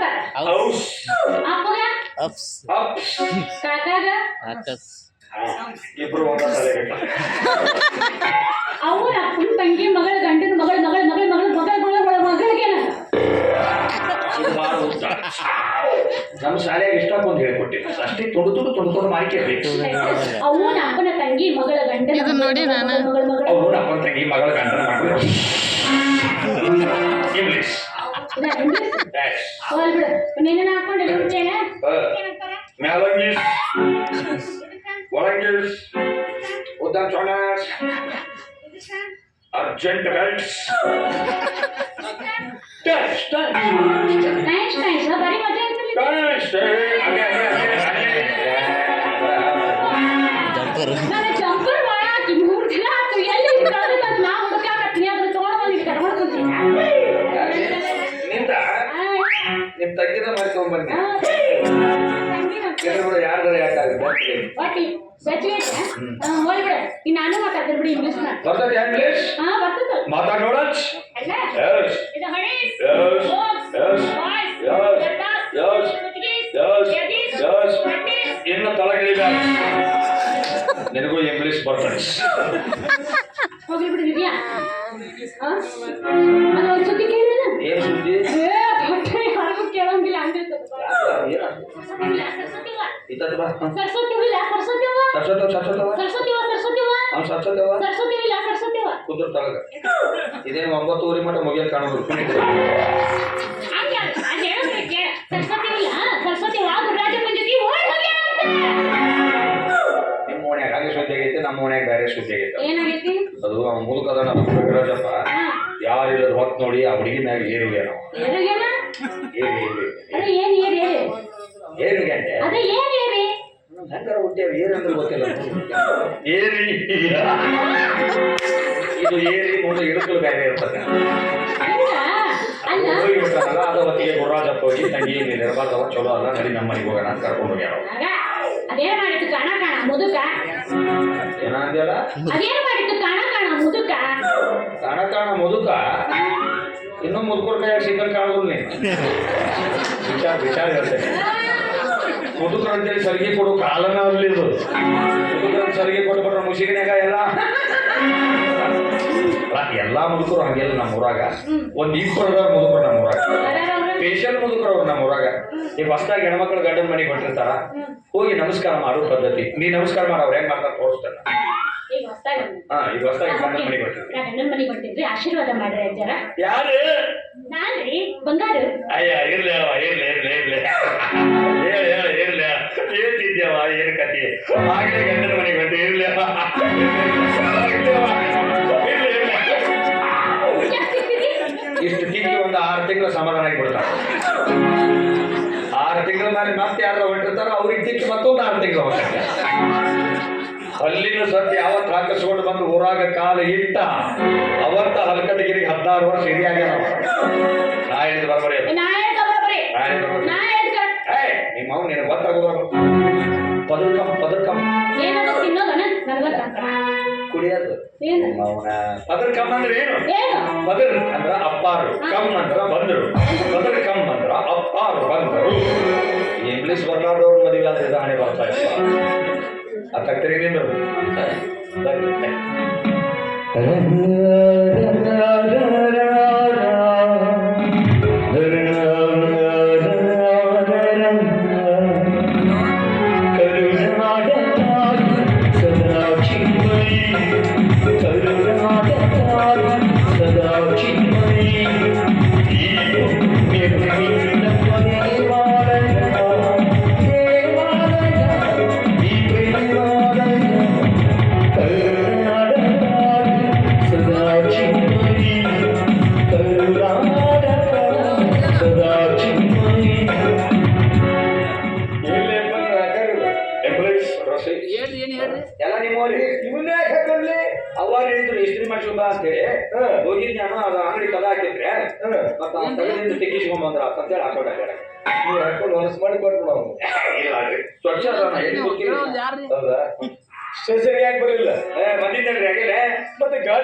ಅಂತಾರ. ಔಸ್ ಅಪ್ಪಗ ups ups ಕಾಕಾಗ occurs ಇಬ್ರು ಒಂದ ತಲೆ ಅವ್ವ ಅಪ್ಪನ ತಂಗಿ ಮಗಳ ಗಂಡನ ಮಗಳ ಮಗಳ ಮಗಳ ಮಗಳ ಮಗಳ ಮಗಳ ಮಗಳಿಗೆ ಇದು ಭಾಳ ಉದ್ದ. ನಮ್ಮ ಶಾಲೆಯಾಗ ಇಷ್ಟೊಂದು ಹೇಳ್ಕೊಟ್ಟಿಲ್ಲ ಅಷ್ಟೇ ತೊಡು ಮಾರಿಕೆ ಬೇಕು. ಅವ್ವನ ಅಪ್ಪನ ತಂಗಿ ಮಗಳ ಗಂಡನ ಇದನ್ನ ನೋಡಿ ನಾನು ಮಗಳ ಮಗಳ ಅವ್ರು ಅಪ್ಪನ ತಂಗಿ ಮಗಳ ಗಂಡನ ಮಗಳು ಇಂಗ್ಲಿಷ್ ಹೋಲ್ ಬಿಡು ನೀನೇನ ಹಾಕೊಂಡು ಇರ್ತೇನ ಮ್ಯಾಲಂಗೀಸ್ ಒಳಂಗೀಸ್ ಉದ್ದ ಚೋಣಸ್ ಅರ್ಜೆಂಟ್ ಬೆಲ್ಟ್ಸ್ ನೈಸ್ ನೈಸ್ ಬರೀ ಮಜಾ ಜಂಪರ್ ನಾನು ಜಂಪರ್ ಮಾಡಾಕಿ 3 ದಿನ ಆಯ್ತು ಎಲ್ಲಿ ಕಳೆದ ನಾ ಹುಡುಕಾಕತ್ತೀನಿ ಅದನ್ನ ತಗೊಂಡು ಬಂದು ಕರ್ಕೊಂಡು ಬಂದಿನಿ ನಿಮ್ ತಂಗಿನ ಮಾಡ್ಕೊಂಡ್ಬನ್ನಿ ಯಾರ್ದಾರ ಯಾಕಾಗುತ್ತೆ ಒಟ್ಟಿ ಬೆಚ್ಚಗೆ ಹೋಲ್ ಬಿಡು ಇನ್ನು ನಾನು ಮಾತಾಡ್ತೀನಿ ಬಿಡಿ ಇಂಗ್ಲೀಷ್ನ ಬರ್ತದೆ ಇಂಗ್ಲಿಷ್ ಬರ್ತದ ಮಾತಾಡ್ ನೋಡೋಣ ಅಲ್ಲ ಯಸ್ ಇದು ಹಡೀಸ್ ಯಸ್ ಯಸ್ ಯಸ್ ಇನ್ನು ತಳಗಿಳಿದ ನಿನಗೂ ಇಂಗ್ಲಿಷ್ ಬರ್ತದೆ ಹೋಗಿ ಬಿಡು ದಿವ್ಯಾ ಅದು ಒಂದು ಸುದ್ದಿ ಕೇಳಿಲ್ಲ ಏನ್ ಸುದ್ದಿ ಹೊರಗೆ ಕೇಳಂಗಿಲ್ಲ ಅಂದಿರ್ತದೆ ಕುದುರ್ತಾಗ ಇದೇನು 9:00 ಮಟ್ಟ ಮುಗಿಯ ಕಾಣೋದು ನಿಮ್ಮ ಓಣ್ಯಾಗ ಹಾಗೆ ಸುದ್ದಿ ಆಗೈತೆ ನಮ್ಮ ಓಣ್ಯಾಗ ಬೇರೆ ಸುದ್ದಿ ಆಗೈತೆ ಅದು ಮುದುಕದ ನಮ್ಮ ಪ್ರಗರಾಜಪ್ಪ ಯಾರಿಲ್ಲದ ಹೊತ್ತು ನೋಡಿ ಆ ಹುಡುಗಿ ಮ್ಯಾಗ ಏರಿಗೆ ನಾವು ಏರಿಗೆ ಹೆಂಗಾರ ಹುಟ್ಟ್ಯಾವ ಏರಂದ್ರೆ ಗೊತ್ತಿಲ್ಲ ಏರಿ ಇದು ಏರಿ ಮುಂದೆ ಇಡಕಲು ಬೇರೆ ಇರ್ತದೆ ಹೋಗಿಬಿಟ್ಟಾರಲ್ಲ ಅದ ಹೊತ್ತಿಗೆ ಗುರುರಾಜಪ್ಪ ಹೋಗಿ ತಂಗಿ ನಿರ್ಬಾರ್ದವ ಚಲೋ ಅಲ್ಲ ನಡಿ ನಮ್ಮ ಮನೆಗೆ ಹೋಗೋಣ ಅಂತ ಕರ್ಕೊಂಡು ಹೋಗ್ಯಾರ ಅದೇನ್ ಮಾಡಿತ್ತು ಕಾಣ ಕಾಣ ಮುದುಕ ಏನಂದ್ಯಲ್ಲ ಅದೇನ್ ಮಾಡಿತ್ತು ಕಾಣ ಕಾಣ ಮುದುಕ ಕಾಣ ಕಾಣ ಮುದುಕ ಇನ್ನೂ ಮುದುಕರ ಕೈಯಾಗ ಸಿಕ್ಕಲ್ ಕಾಣೋದು ನೀನು ವಿಚಾರ ಹೇಳ್ತೇನೆ ಮುದುಕರು ಅಂತೇಳಿ ಸರಿಗೆ ಕೊಡು ಕಾಲನ ಅಲ್ಲಿ ಇದು ಮುದುಕರ ಸರಿಗೆ ಕೊಟ್ಬಿಟ್ರೆ ಮುಸಿಗಿನಾಗ ಎಲ್ಲಾ ಮುದುಕರು ಹಂಗೆಲ್ಲ ನಮ್ಮ ಊರಾಗ ಒಂದ್ ಇಬ್ಬರ ಮುದುಕರು ನಮ್ಮ ಊರಾಗ ಸ್ಪೆಷಲ್ ಮುದುಕರು ಅವ್ರು ನಮ್ಮ ಊರಾಗ ಈಗ ಹೊಸದಾಗಿ ಹೆಣ್ಮಕ್ಳು ಗಂಡನ ಮನೆಗೆ ಹೊಂಟಿರ್ತಾರ ಹೋಗಿ ನಮಸ್ಕಾರ ಮಾಡೋ ಪದ್ಧತಿ ನೀ ನಮಸ್ಕಾರ ಮಾಡ ಅವ್ರು ಹೆಂಗ್ ಮಾಡ್ತಾರೆ ತೋರಿಸ್ತಾರ ಈಗ ಹೊಸದಾಗಿ ಗಂಡನ ಮನೆಗೆ ಹೊಂಟಿದ್ರಿ ಆಶೀರ್ವಾದ ಮಾಡ್ರಿ ಅಜ್ಜರ ಯಾರು ನಾನ್ರಿ ಬಂಗಾರ ಅಯ್ಯ ಇರ್ಲಿ ಹೇಳ್ತಿದ್ಯವ ಏನ್ ಕತಿ ಆಗಲೇ ಗಂಡನ ಮನೆಗೆ ಹೊಂಟಿ ಇರ್ಲಿ ಇಷ್ಟು ತಿಂಗಳು ಒಂದು 6 ತಿಂಗಳು ಸಮಾಧಾನ ಆಗಿಬಿಡ್ತಾರೆ 6 ತಿಂಗಳ ಮೇಲೆ ಮತ್ತೆ ಯಾರು ಹೊಂಟಿರ್ತಾರೋ ಅವ್ರಿಗೆ ತಿಕ್ಕಿ ಮತ್ತೊಂದು 6 ತಿಂಗಳು ಹೊಂಟಿರ್ತಾರೆ ಅಲ್ಲಿನ ಸತ್ಯ ಯಾವತ್ತು ಹಾಕಿಸ್ಕೊಂಡು ಬಂದು ಊರಾಗ ಕಾಲ ಇಟ್ಟ ಅವತ್ತ ಹಲ್ಕಟಗಿರಿಗೆ 16 ವರ್ಷ ಹಿರಿಯಾಗ್ಯ ನಾ ಹೇಳಿದ ಬರಬರಿ ನಿಮ್ಮ ಅವ್ ನಿನಗೆ ಗೊತ್ತಾಗೋದು ಪದರ್ಕಂ ಕುಡಿಯೋದು ಪದರ್ಕಂ ಅಂದ್ರೆ ಏನು ಪದರ್ ಅಂದ್ರ ಅಪ್ಪಾರು ಕಮ್ ಅಂದ್ರ ಬಂದರು ಪದರ್ಕಂ ಅಂದ್ರ ಅಪ್ಪಾರು ಬಂದರು ಇಂಗ್ಲಿಷ್ ಬರ್ಲಾರ್ದವ್ರ ಮದುವೆ ಆದ್ರೆ ಹಣೆ ಬರ್ತಾ ಇಲ್ಲ ಅತ್ತಗ್ತರಿ ನಿಂದ್ರು ಎಲ್ಲ ನಿಮ್ಮಲ್ಲಿ ಇವನ್ನೇ ಹಾಕೊಂಡ್ಲಿ ಅವ್ರು ಹೇಳಿದ್ರು ಇಸ್ತ್ರಿ ಮಾಡ್ಸೋದ ಅಂತೇಳಿ ಹೋಗಿದ್ ನಾನು ಅದು ಅಂಗಡಿ ಕದ ಹಾಕಿದ್ರೆ ಮತ್ತ ತಗದಿಂದ ತೆಗಿಸ್ಕೊಂಡ್ ಬಂದ್ರ ಅಂತೇಳಿ ಹಾಕೊಂಡ ನೀವು ಹಾಕೊಂಡು ಹೊಲಸು ಮಾಡಿ ಕೊಟ್ಬಿಡ ಇಲ್ಲ ಸ್ವಚ್ಛ ಹೌದಾ ಸರಿಯಾಗಿ ಬರಲಿಲ್ಲ ಬಂದಿದ್ದೇನೆ ಹಾಗೆ ಮತ್ತೆ ಗಾಡಿ